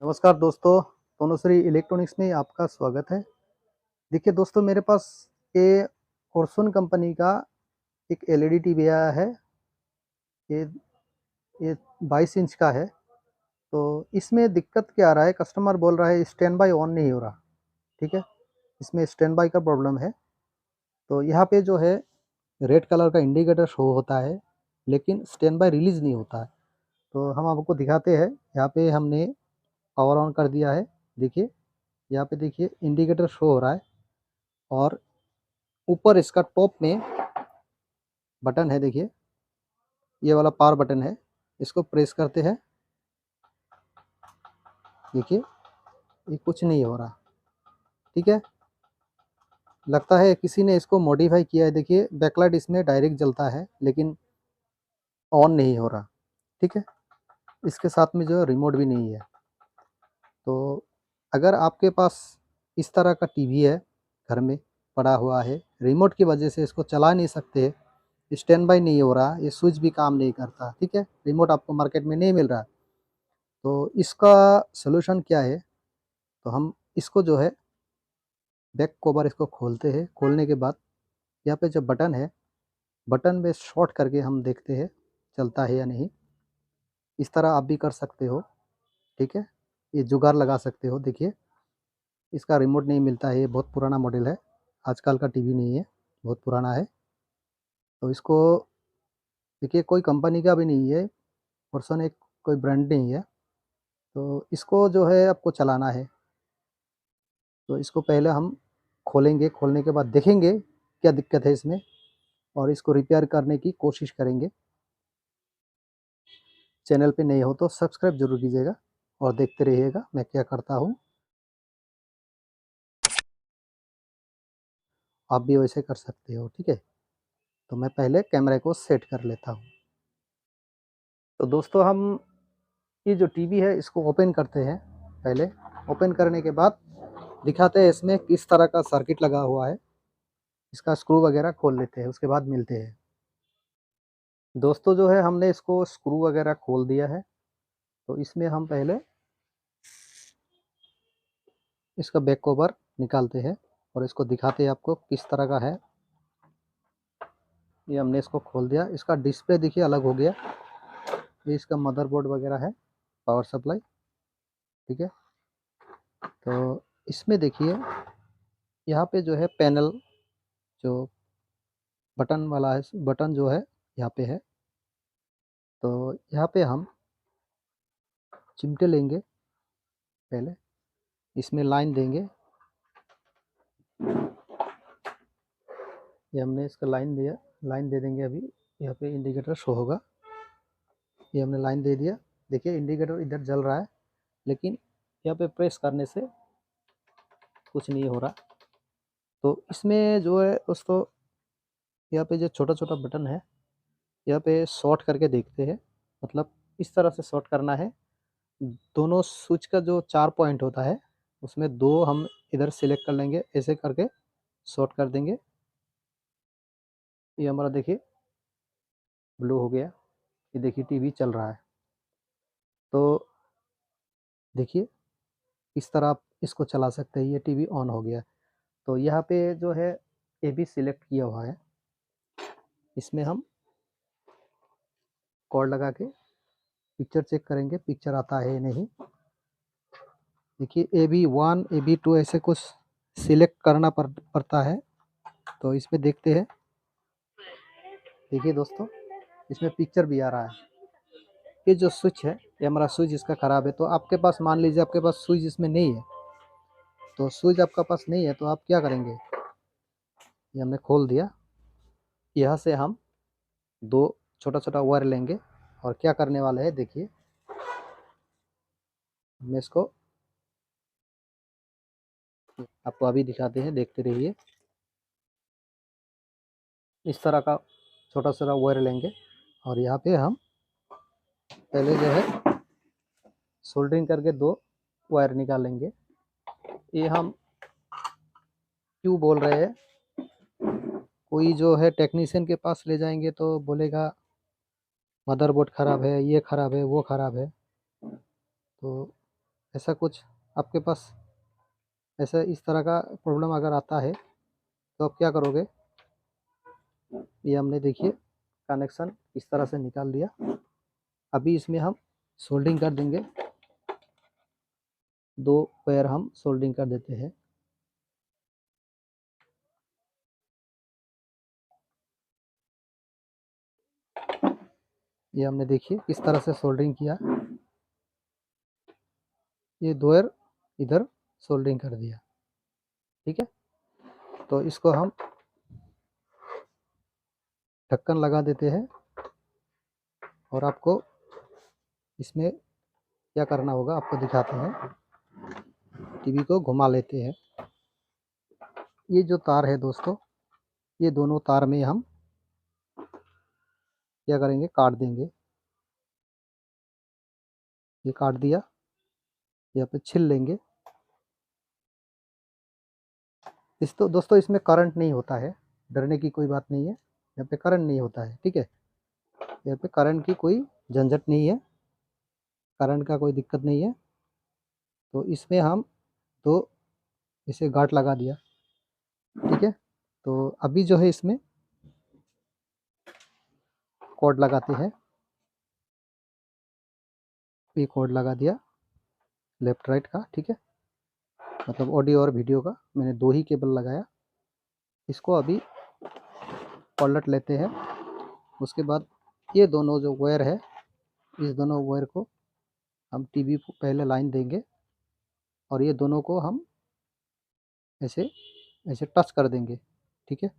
नमस्कार दोस्तों, तनुश्री इलेक्ट्रॉनिक्स में आपका स्वागत है। देखिए दोस्तों, मेरे पास ये फॉर्च्यून कंपनी का एक एलईडी टीवी आया है। ये ये 22 इंच का है। तो इसमें दिक्कत क्या आ रहा है, कस्टमर बोल रहा है स्टैंड बाय ऑन नहीं हो रहा। ठीक है, इसमें स्टैंड बाय का प्रॉब्लम है। तो यहाँ पे जो है रेड कलर का इंडिकेटर शो होता है, लेकिन स्टैंड बाय रिलीज़ नहीं होता है। तो हम आपको दिखाते हैं। यहाँ पे हमने पावर ऑन कर दिया है। देखिए, यहाँ पे देखिए इंडिकेटर शो हो रहा है और ऊपर इसका टॉप में बटन है। देखिए, ये वाला पावर बटन है, इसको प्रेस करते हैं। देखिए, ये कुछ नहीं हो रहा। ठीक है, लगता है किसी ने इसको मॉडिफाई किया है। देखिए, बैकलाइट इसमें डायरेक्ट जलता है, लेकिन ऑन नहीं हो रहा। ठीक है, इसके साथ में जो है रिमोट भी नहीं है। तो अगर आपके पास इस तरह का टीवी है, घर में पड़ा हुआ है, रिमोट की वजह से इसको चला नहीं सकते, स्टैंड बाय नहीं हो रहा, ये स्विच भी काम नहीं करता। ठीक है, रिमोट आपको मार्केट में नहीं मिल रहा। तो इसका सलूशन क्या है? तो हम इसको जो है बैक कवर इसको खोलते हैं। खोलने के बाद यहाँ पे जो बटन है, बटन में शॉर्ट करके हम देखते हैं चलता है या नहीं। इस तरह आप भी कर सकते हो। ठीक है, ये जुगाड़ लगा सकते हो। देखिए, इसका रिमोट नहीं मिलता है, ये बहुत पुराना मॉडल है, आजकल का टीवी नहीं है, बहुत पुराना है। तो इसको देखिए, कोई कंपनी का भी नहीं है, फॉर्च्यून एक कोई ब्रांड नहीं है। तो इसको जो है आपको चलाना है। तो इसको पहले हम खोलेंगे, खोलने के बाद देखेंगे क्या दिक्कत है इसमें, और इसको रिपेयर करने की कोशिश करेंगे। चैनल पे नए हो तो सब्सक्राइब जरूर कीजिएगा और देखते रहिएगा मैं क्या करता हूँ। आप भी वैसे कर सकते हो। ठीक है, तो मैं पहले कैमरे को सेट कर लेता हूँ। तो दोस्तों, हम ये जो टीवी है इसको ओपन करते हैं। पहले ओपन करने के बाद दिखाते हैं इसमें किस तरह का सर्किट लगा हुआ है। इसका स्क्रू वगैरह खोल लेते हैं, उसके बाद मिलते हैं। दोस्तों, जो है हमने इसको स्क्रू वगैरह खोल दिया है। तो इसमें हम पहले इसका बैक कवर निकालते हैं और इसको दिखाते हैं आपको किस तरह का है। ये हमने इसको खोल दिया। इसका डिस्प्ले देखिए अलग हो गया। ये इसका मदरबोर्ड वगैरह है, पावर सप्लाई। ठीक है, तो इसमें देखिए यहाँ पे जो है पैनल, जो बटन वाला है, बटन जो है यहाँ पे है। तो यहाँ पे हम चिमटे लेंगे, पहले इसमें लाइन देंगे। ये हमने इसका लाइन दिया, लाइन दे देंगे। अभी यहाँ पे इंडिकेटर शो होगा, ये हमने लाइन दे दिया। देखिए, इंडिकेटर इधर जल रहा है, लेकिन यहाँ पे प्रेस करने से कुछ नहीं हो रहा। तो इसमें जो है दोस्तों, यहाँ पे जो छोटा छोटा बटन है, यहाँ पे शॉर्ट करके देखते हैं। मतलब इस तरह से शॉर्ट करना है। दोनों स्विच का जो 4 पॉइंट होता है, उसमें 2 हम इधर सिलेक्ट कर लेंगे, ऐसे करके शॉर्ट कर देंगे। ये हमारा देखिए ब्लू हो गया। ये देखिए टीवी चल रहा है। तो देखिए, इस तरह आप इसको चला सकते हैं। ये टीवी ऑन हो गया। तो यहाँ पे जो है ये भी सिलेक्ट किया हुआ है। इसमें हम कॉर्ड लगा के पिक्चर चेक करेंगे, पिक्चर आता है या नहीं। देखिए, AB1 AB2 ऐसे कुछ सिलेक्ट करना पड़ता है। तो इसमें देखते हैं। देखिए दोस्तों, इसमें पिक्चर भी आ रहा है। ये जो स्विच है, ये हमारा स्विच इसका ख़राब है। तो आपके पास, मान लीजिए आपके पास स्विच इसमें नहीं है, तो स्विच आपका पास नहीं है तो आप क्या करेंगे? ये हमने खोल दिया। यहाँ से हम 2 छोटा छोटा वायर लेंगे और क्या करने वाले हैं देखिए। मैं इसको आपको अभी दिखाते हैं, देखते रहिए। इस तरह का छोटा छोटा वायर लेंगे और यहाँ पे हम पहले जो है सोल्डरिंग करके 2 वायर निकालेंगे। ये हम क्यों बोल रहे हैं, कोई जो है टेक्नीशियन के पास ले जाएंगे तो बोलेगा मदरबोर्ड ख़राब है, ये ख़राब है, वो ख़राब है। तो ऐसा कुछ आपके पास ऐसा इस तरह का प्रॉब्लम अगर आता है तो आप क्या करोगे, ये हमने देखिए कनेक्शन इस तरह से निकाल लिया। अभी इसमें हम सोल्डिंग कर देंगे, 2 वायर हम सोल्डिंग कर देते हैं। ये हमने देखिए किस तरह से सोल्डरिंग किया, ये 2 वायर इधर सोल्डरिंग कर दिया। ठीक है, तो इसको हम ढक्कन लगा देते हैं और आपको इसमें क्या करना होगा आपको दिखाते हैं। टीवी को घुमा लेते हैं। ये जो तार है दोस्तों, ये दोनों तार में हम क्या करेंगे, काट देंगे। ये काट दिया, यहाँ पे छिल लेंगे। इस तो दोस्तों इसमें करंट नहीं होता है, डरने की कोई बात नहीं है, यहाँ पे करंट नहीं होता है। ठीक है, यहाँ पे करंट की कोई झंझट नहीं है, करंट का कोई दिक्कत नहीं है। तो इसमें हम तो इसे गांठ लगा दिया। ठीक है, तो अभी जो है इसमें कॉर्ड लगाते हैं। ये कॉर्ड लगा दिया लेफ्ट राइट का। ठीक है, मतलब ऑडियो और वीडियो का मैंने 2 ही केबल लगाया। इसको अभी पलट लेते हैं। उसके बाद ये दोनों जो वायर है, इस दोनों वायर को हम टीवी को पहले लाइन देंगे और ये दोनों को हम ऐसे ऐसे टच कर देंगे। ठीक है,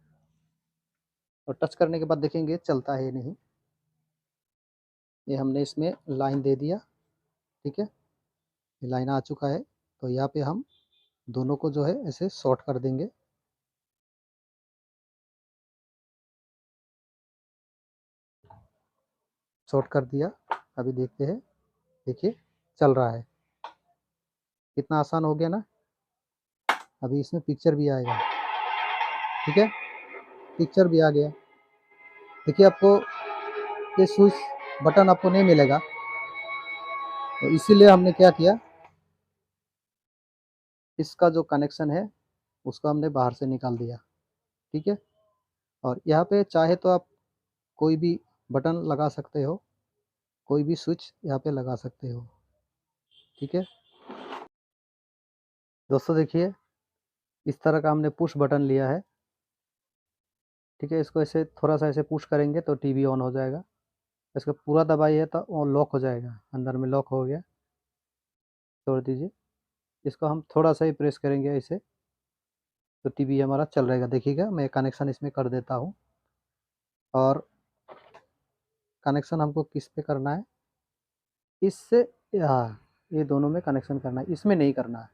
और टच करने के बाद देखेंगे चलता है नहीं। ये हमने इसमें लाइन दे दिया। ठीक है, ये लाइन आ चुका है, तो यहाँ पे हम दोनों को जो है ऐसे शॉर्ट कर देंगे। शॉर्ट कर दिया। अभी देखते हैं, देखिए चल रहा है, कितना आसान हो गया ना। अभी इसमें पिक्चर भी आएगा। ठीक है, पिक्चर भी आ गया। देखिए आपको ये स्विच बटन आपको नहीं मिलेगा, तो इसीलिए हमने क्या किया, इसका जो कनेक्शन है उसको हमने बाहर से निकाल दिया। ठीक है, और यहाँ पे चाहे तो आप कोई भी बटन लगा सकते हो, कोई भी स्विच यहाँ पे लगा सकते हो। ठीक है दोस्तों, देखिए इस तरह का हमने पुश बटन लिया है। ठीक है, इसको ऐसे थोड़ा सा ऐसे पुश करेंगे तो टीवी ऑन हो जाएगा। इसका पूरा दबाइए तो वो लॉक हो जाएगा, अंदर में लॉक हो गया। छोड़ दीजिए, इसको हम थोड़ा सा ही प्रेस करेंगे ऐसे तो टीवी हमारा चल रहेगा। देखिएगा मैं कनेक्शन इसमें कर देता हूँ, और कनेक्शन हमको किस पे करना है, इससे, हाँ ये दोनों में कनेक्शन करना है, इसमें नहीं करना है।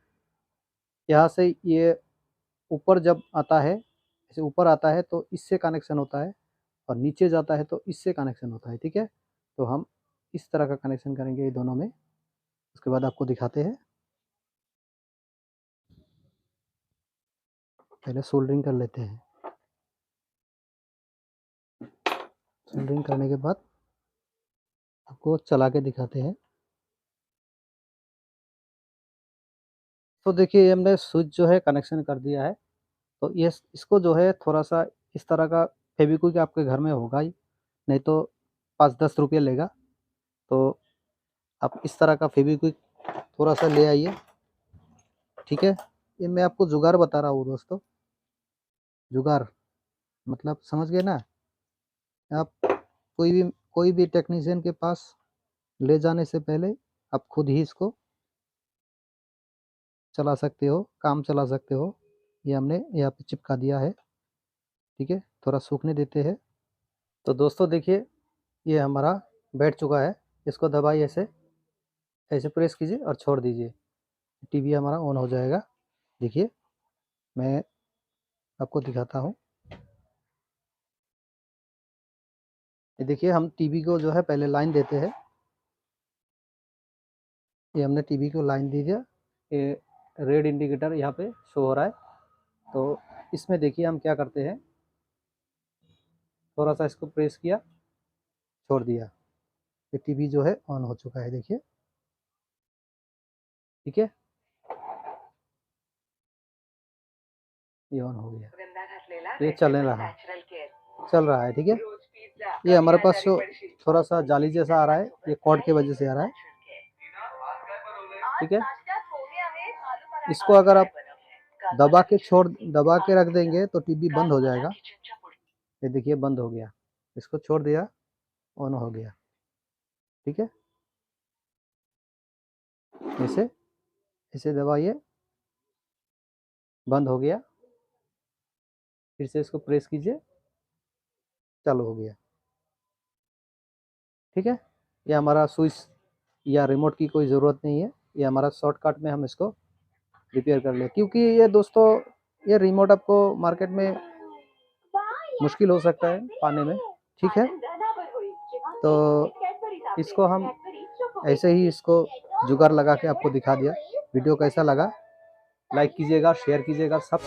यहाँ से ये ऊपर जब आता है, जैसे ऊपर आता है तो इससे कनेक्शन होता है, और नीचे जाता है तो इससे कनेक्शन होता है। ठीक है, तो हम इस तरह का कनेक्शन करेंगे ये दोनों में। उसके बाद आपको दिखाते हैं। पहले सोल्डरिंग कर लेते हैं। सोल्डरिंग करने के बाद आपको चला के दिखाते हैं। तो देखिए हमने स्विच जो है कनेक्शन कर दिया है। तो ये इसको जो है थोड़ा सा इस तरह का फेविक्विक आपके घर में होगा ही, नहीं तो 5-10 रुपये लेगा। तो आप इस तरह का फेविक्विक थोड़ा सा ले आइए। ठीक है, ये मैं आपको जुगाड़ बता रहा हूँ दोस्तों, जुगाड़ मतलब समझ गए ना आप। कोई भी टेक्नीशियन के पास ले जाने से पहले आप खुद ही इसको चला सकते हो, काम चला सकते हो। ये हमने यहाँ पे चिपका दिया है। ठीक है, थोड़ा सूखने देते हैं। तो दोस्तों देखिए ये हमारा बैठ चुका है। इसको दबाइए, ऐसे ऐसे प्रेस कीजिए और छोड़ दीजिए, टीवी हमारा ऑन हो जाएगा। देखिए मैं आपको दिखाता हूँ। ये देखिए हम टीवी को जो है पहले लाइन देते हैं। ये हमने टीवी को लाइन दी दिया, ये रेड इंडिकेटर यहाँ पे शो हो रहा है। तो इसमें देखिए हम क्या करते हैं, थोड़ा सा इसको प्रेस किया, छोड़ दिया, ये टीवी जो है ऑन हो चुका है। देखिए ठीक है, ये ऑन हो गया, ये चल रहा है। ठीक है, ये हमारे पास जो थोड़ा सा जाली जैसा आ रहा है, ये कॉर्ड की वजह से आ रहा है। ठीक है, इसको अगर आप दबा के रख देंगे तो टीवी बंद हो जाएगा। ये देखिए बंद हो गया, इसको छोड़ दिया, ऑन हो गया। ठीक है, ऐसे इसे दबाइए, बंद हो गया, फिर से इसको प्रेस कीजिए, चालू हो गया। ठीक है, ये हमारा स्विच या रिमोट की कोई ज़रूरत नहीं है, ये हमारा शॉर्टकट में हम इसको रिपेयर कर ले, क्योंकि ये दोस्तों ये रिमोट आपको मार्केट में मुश्किल हो सकता है पाने में। ठीक है, तो इसको हम ऐसे ही इसको जुगाड़ लगा के आपको दिखा दिया। वीडियो कैसा लगा, लाइक कीजिएगा, शेयर कीजिएगा, सब